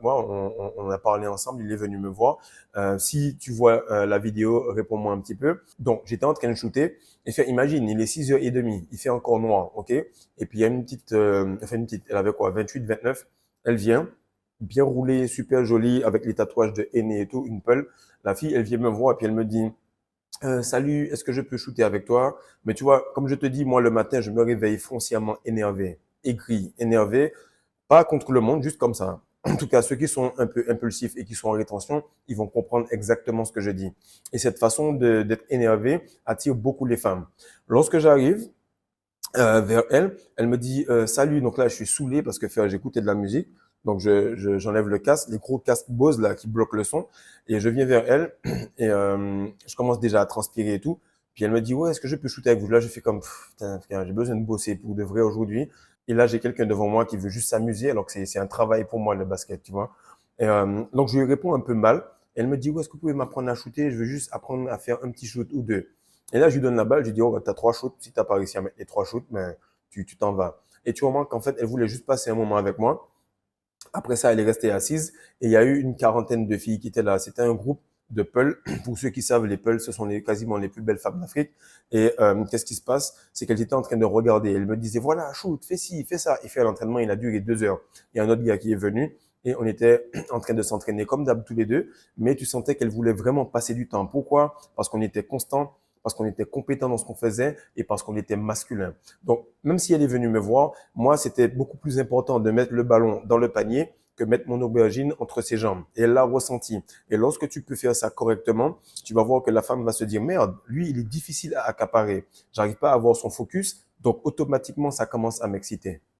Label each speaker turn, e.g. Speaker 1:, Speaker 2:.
Speaker 1: Moi, on a parlé ensemble, il est venu me voir. Si tu vois la vidéo, réponds-moi un petit peu. Donc, j'étais en train de shooter. Et fait, imagine, il est 6h30, il fait encore noir, ok? Et puis, il y a une petite, elle avait quoi, 28, 29. Elle vient, bien roulée, super jolie, avec les tatouages de henné et tout, une peule. La fille, elle vient me voir et puis elle me dit, salut, est-ce que je peux shooter avec toi? Mais tu vois, comme je te dis, moi, le matin, je me réveille foncièrement énervé, aigri, énervé. Pas contre le monde, juste comme ça. En tout cas, ceux qui sont un peu impulsifs et qui sont en rétention, ils vont comprendre exactement ce que je dis. Et cette façon d'être énervé attire beaucoup les femmes. Lorsque j'arrive vers elle, elle me dit salut. Donc là, je suis saoulé parce que j'écoutais de la musique. Donc j'enlève le casque, les gros casques Bose là qui bloquent le son, et je viens vers elle et je commence déjà à transpirer et tout. Puis elle me dit ouais, est-ce que je peux shooter avec vous? Là, je fais comme putain, frère, j'ai besoin de bosser pour de vrai aujourd'hui. Et là, j'ai quelqu'un devant moi qui veut juste s'amuser, alors que c'est un travail pour moi le basket, tu vois. Et donc je lui réponds un peu mal. Elle me dit ouais, est-ce que vous pouvez m'apprendre à shooter? Je veux juste apprendre à faire un petit shoot ou deux. Et là, je lui donne la balle, je lui dis, oh, bah, t'as 3 shoots. Si t'as pas réussi à mettre les 3 shoots, ben, tu t'en vas. Et tu remarques qu'en fait, elle voulait juste passer un moment avec moi. Après ça, elle est restée assise et il y a eu une quarantaine de filles qui étaient là. C'était un groupe de Peuls. Pour ceux qui savent, les Peuls, ce sont quasiment les plus belles femmes d'Afrique. Et qu'est-ce qui se passe? C'est qu'elles étaient en train de regarder. Elles me disaient, voilà, shoot, fais ci, fais ça. Et fait l'entraînement, il a duré 2 heures. Il y a un autre gars qui est venu et on était en train de s'entraîner comme d'hab tous les deux. Mais tu sentais qu'elles voulaient vraiment passer du temps. Pourquoi? Parce qu'on était constant, parce qu'on était compétent dans ce qu'on faisait et parce qu'on était masculin. Donc, même si elle est venue me voir, moi, c'était beaucoup plus important de mettre le ballon dans le panier que mettre mon aubergine entre ses jambes. Et elle l'a ressenti. Et lorsque tu peux faire ça correctement, tu vas voir que la femme va se dire, merde, lui, il est difficile à accaparer. J'arrive pas à avoir son focus. Donc, automatiquement, ça commence à m'exciter.